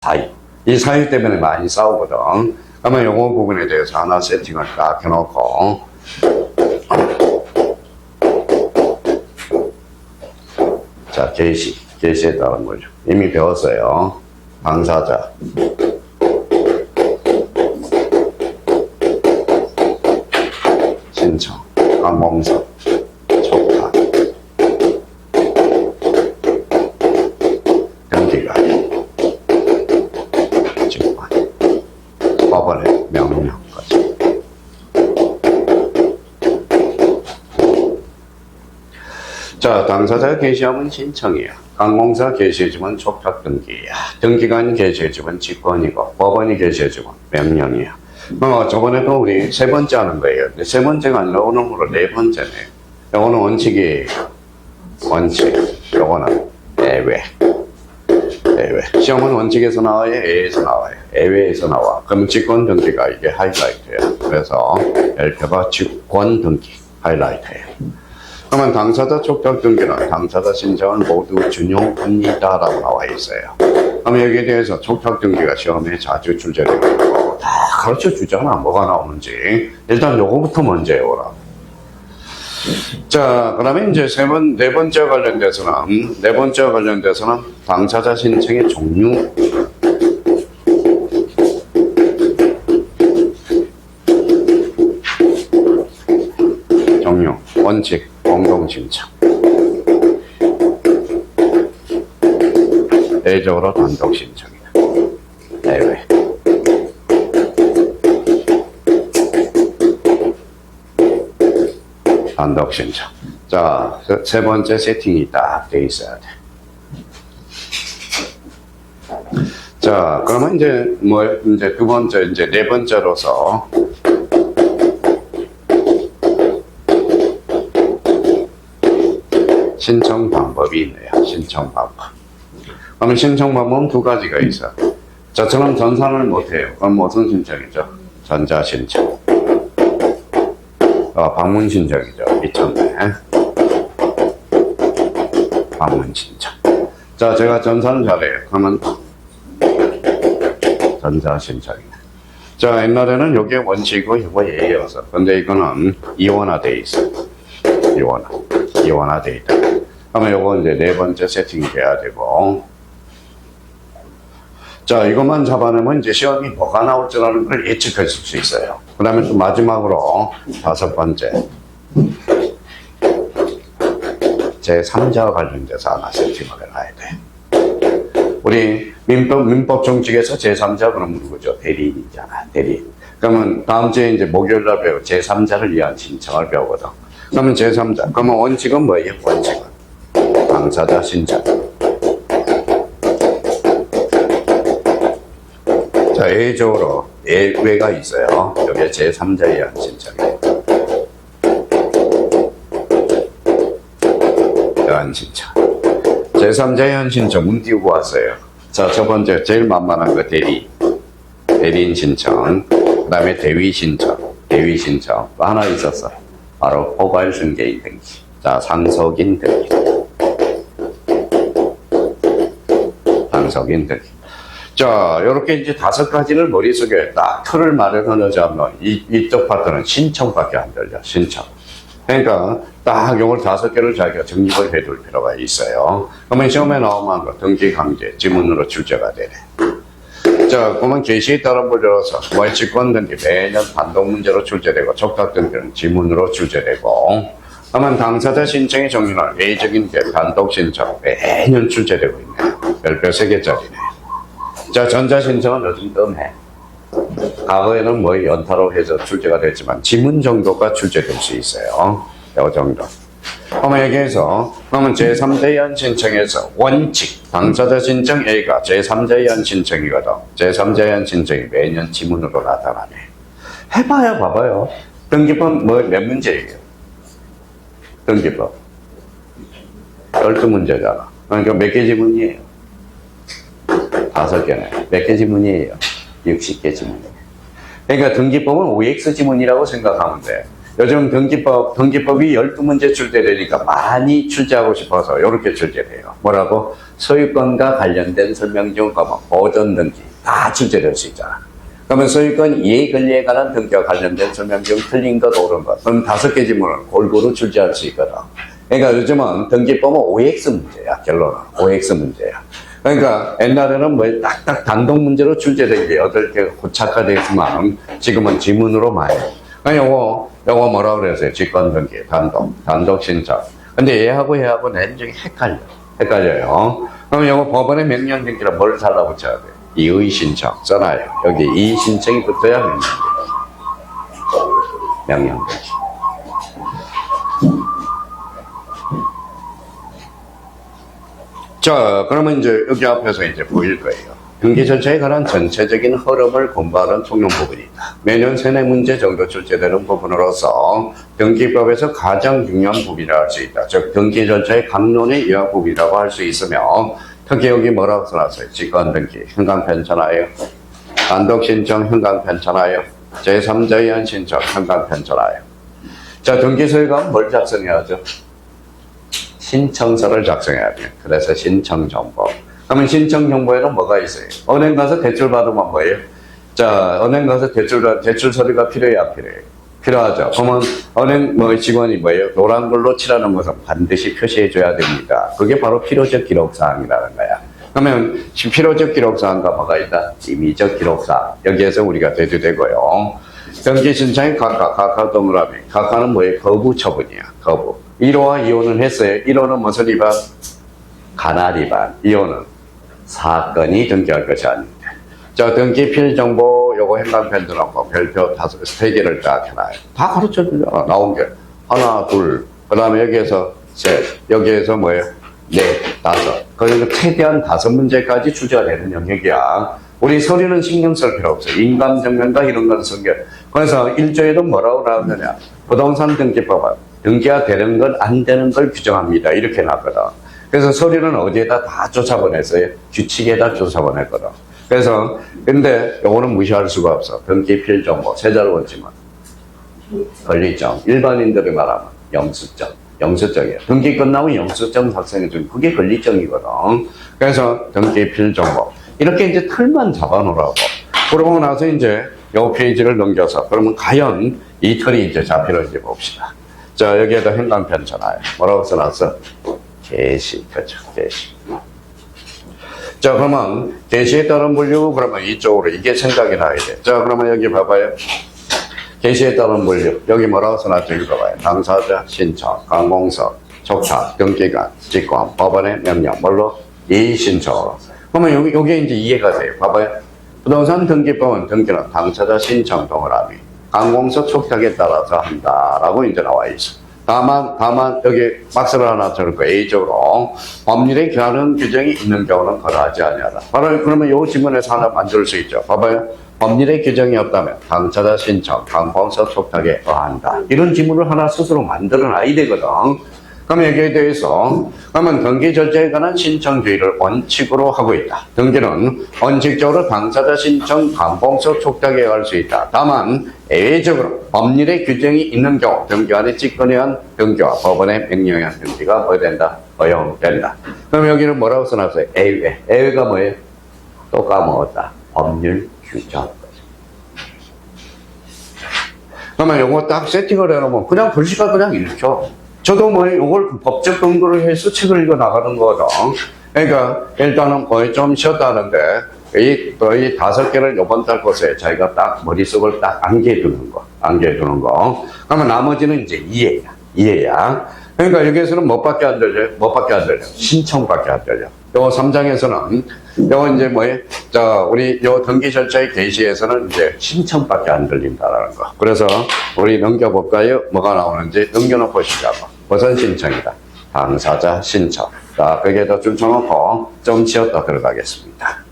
사유. 이 사유 때문에 많이 싸우거든. 그러면 요거 부분에 대해서 하나 세팅을 딱 해놓고, 자, 개시에 따른 거죠. 이미 배웠어요. 당사자. 신청, 항공사, 촉탁, 등기관, 직관, 법원의 명령까지. 자, 당사자 개시하면 신청이야. 항공사 개시해주면 촉탁 등기야. 등기관 개시해주면 직권이고, 법원이 개시해주면 명령이야. 저번에도 우리 세 번째 하는 거예요. 근데 세 번째가 아니라 오늘부로 네 번째네. 요거는 원칙이에요. 원칙. 요거는 예외. 예외. 시험은 원칙에서 나와요? 예외에서 나와요? 예외에서 나와. 그럼 직권 등기가 이게 하이라이트예요. 그래서 LP가 직권 등기 하이라이트예요. 그러면 당사자 촉탁 등기는 당사자 신청은 모두 준용합니다라고 나와 있어요. 그럼 여기에 대해서 촉탁 등기가 시험에 자주 출제되고 있고 다 가르쳐 주잖아. 뭐가 나오는지. 일단 요거부터 먼저 해오라. 자, 그러면 이제 네 번째 관련돼서는 당사자 신청의 종류. 종류, 원칙, 공동신청. 예외적으로 단독신청이다. 예외. 단독신청. 자, 세 번째 세팅이 딱 돼 있어야 돼. 자, 그러면 이제 두 번째, 네 번째로서 신청 방법이 있네요. 신청 방법. 그러면 신청 방법은 두 가지가 있어. 저처럼 전산을 못해요. 그럼 무슨 신청이죠? 전자신청. 방문 신청이죠. 미쳤네. 방문 신청. 자, 제가 전산을 잘해요. 그러면 전자신청이네. 자, 옛날에는 요게 원칙이고 이거 예외였어. 근데 이거는 이원화돼 있어. 이원화돼 있다. 그러면 요거 이제 네 번째 세팅이 돼야 되고. 자, 이것만 잡아내면 이제 시험이 뭐가 나올 줄 아는 걸 예측할 수 있어요. 그 다음에 또 마지막으로 다섯 번째. 제3자와 관련돼서 하나 세팅을 해놔야 돼. 우리 민법 정칙에서 제3자 그러면 누구죠? 대리인이잖아. 대리인. 그러면 다음 주에 이제 목요일날 배우 제3자를 위한 신청을 배우거든. 그러면 제3자. 그러면 원칙은 뭐예요? 원칙은 당사자 신청. 자, 예외적으로 예외가 있어요. 여기에 제3자에 의한 신청이에요. 의한 신청. 제3자에 의한 신청 문 띄우고 왔어요. 자, 첫 번째 제일 만만한 거 대리인 신청. 그 다음에 대위 신청. 또 하나 있었어. 바로 포괄 승계인 등기. 자, 상속인 등기. 자, 요렇게 이제 다섯 가지를 머릿속에 딱 틀을 마련하자면 이쪽 파트는 신청밖에 안 들려. 신청. 그러니까 딱 요걸 다섯 개를 자기가 정립을 해둘 필요가 있어요. 그러면 시험에 나오면 등기 강제 지문으로 출제가 되네. 자, 그러면 개시에 따른 문제로서 직권 등기 매년 단독 문제로 출제되고 촉탁 등기는 지문으로 출제되고. 그러면 당사자 신청의 종류는 예외적인 게 단독 신청 매년 출제되고 있네요. 별표 3개짜리네. 자, 전자신청은 요즘 뜸해. 과거에는 뭐 연타로 해서 출제가 됐지만 지문 정도가 출제될 수 있어요. 요 정도. 그러면 여기에서 그러면 제3자에 의한 신청에서 원칙 당사자 신청 A가 제3자에 의한 신청이거든. 제3자에 의한 신청이 매년 지문으로 나타나네. 해봐요. 봐봐요. 등기법 몇 문제예요? 등기법 12문제잖아. 그러니까 몇 개 지문이에요? 5개네. 몇 개 지문이에요? 60개 지문이에요. 그러니까 등기법은 OX 지문이라고 생각하면 돼. 요즘 등기법이 12문제 출제되니까 많이 출제하고 싶어서 이렇게 출제돼요. 뭐라고? 소유권과 관련된 설명 중 보존 등기 다 출제될 수 있잖아. 그러면 소유권 이해 권리에 관한 등기와 관련된 설명 중 틀린 것, 옳은 것, 그럼 5개 지문을 골고루 출제할 수 있거든. 그러니까 요즘은 등기법은 OX 문제야. 결론은 OX 문제야. 그러니까 옛날에는 뭐 딱딱 단독 문제로 출제된 게 8개 고착화됐지만 지금은 지문으로 많이. 요거 뭐라 그랬어요? 직권 등기, 단독 신청. 근데 얘하고 내용이 헷갈려요. 그럼 요거 법원의 명령 등기를 뭘 달라붙여야 돼? 이의 신청 써놔요. 여기 이 신청이 붙어야 명령 등기. 자, 그러면 이제 여기 앞에서 이제 보일 거예요. 등기 절차에 관한 전체적인 흐름을 공부하는 통용 부분이다. 매년 3-4문제 정도 출제되는 부분으로서 등기법에서 가장 중요한 부분이라 할 수 있다. 즉, 등기 절차의 강론의 요약 부분이라고 할 수 있으며, 특히 여기 뭐라고 써놨어요? 직권 등기, 현강 편찬하여, 단독 신청, 현강 편찬하여, 제3자에 의한 신청, 현강 편찬하여. 자, 등기소에 가면 뭘 작성해야 하죠? 신청서를 작성해야 돼요. 그래서 신청정보. 그러면 신청정보에는 뭐가 있어요? 은행 가서 대출 받으면 뭐예요? 자, 은행 가서 대출 서류가 필요해요, 안 필요해요? 필요하죠. 그러면 은행 직원이 뭐예요? 노란 걸로 칠하는 것은 반드시 표시해 줘야 됩니다. 그게 바로 필요적 기록사항이라는 거야. 그러면 필요적 기록사항과 뭐가 있다? 임의적 기록사항. 여기에서 우리가 대두되고요. 등기 신청의 각하 동그라미. 각하는 뭐예요? 거부 처분이야. 거부. 1호와 2호는 했어요. 1호는 무슨 위반? 간할 위반. 2호는 사건이 등기할 것이 아닌데. 자, 등기 필정보 요거 행간편 들어놓고 별표 3개를 딱 해놔요. 다 가르쳐 주잖아. 나온 게. 하나, 둘. 그 다음에 여기에서 셋. 여기에서 뭐예요? 넷, 5. 그러니까 최대한 5문제까지 출제가 되는 영역이야. 우리 서류는 신경 쓸 필요 없어요. 인감정면과 이런 건 숨겨. 그래서 1조에도 뭐라고 나오느냐. 부동산 등기법은 등기가 되는 건 안 되는 걸 규정합니다. 이렇게 나거든. 그래서 서류는 어디에다 다 쫓아보냈어요? 규칙에다 쫓아보냈거든. 그래서, 근데 요거는 무시할 수가 없어. 등기 필정보, 세자를 원칙은 권리점. 일반인들이 말하면 영수증. 영수증이에요. 등기 끝나면 영수증 작성해주는 그게 권리증이거든. 그래서 등기 필정보. 이렇게 이제 틀만 잡아놓으라고. 그러고 나서 이제 요 페이지를 넘겨서 그러면 과연 이 틀이 이제 잡히는지 봅시다. 자, 여기에다 행간 편찬하여. 뭐라고 써놨어? 개시. 그렇죠. 개시. 자, 그러면 개시에 따른 분류, 그러면 이쪽으로 이게 생각이 나야 돼. 자, 그러면 여기 봐봐요. 개시에 따른 분류. 여기 뭐라고 써놨죠? 읽어봐요. 당사자, 신청, 관공서, 촉탁, 등기관, 직권, 법원의 명령, 뭘로? 이 신청으로. 그러면 여기 이제 이해가 돼요. 봐봐요. 부동산 등기법은 등기는 당사자 신청 동그라미, 관공서 촉탁에 따라서 한다라고 이제 나와 있어. 다만 여기 박스를 하나 적을 거예요. A적으로 법률에 관한 규정이 있는 경우는 거부하지 아니하다. 바로 그러면 요 지문에서 하나 만들 수 있죠. 봐봐요. 법률에 규정이 없다면 당사자 신청, 관공서 촉탁에 의한다. 이런 지문을 하나 스스로 만들어놔야 되거든. 그럼 여기에 대해서 그러면 등기 절차에 관한 신청주의를 원칙으로 하고 있다. 등기는 원칙적으로 당사자 신청, 관공서 촉탁에 의할 수 있다. 다만 예외적으로 법률에 규정이 있는 경우 등기관의 직권에 의한 등기와 법원의 명령에 의한 등기가 뭐 된다? 허용된다. 그럼 여기는 뭐라고 써놨어요? 예외. 예외가 뭐예요? 또 까먹었다. 법률 규정. 그러면 요거 딱 세팅을 해놓으면 그냥 글씨가 그냥 읽혀. 저도 뭐 이걸 법적 근거를 해서 책을 읽어 나가는 거죠. 그러니까 일단은 거의 좀 쉬었다는데 이 5개를 이번 달 것에 자기가 딱 머릿속을 딱 안겨두는 거. 그러면 나머지는 이제 이해야. 그러니까 여기에서는 뭐밖에 안 들려요? 신청밖에 안 들려. 요 3장에서는 요 이제 뭐예요? 자, 우리 요 등기 절차의 개시에서는 이제 신청밖에 안 들린다라는 거. 그래서 우리 넘겨볼까요? 뭐가 나오는지 넘겨놓고 시작하고. 무슨 신청이다? 당사자 신청. 자, 거기에다 줄 쳐놓고 좀 치웠다 들어가겠습니다.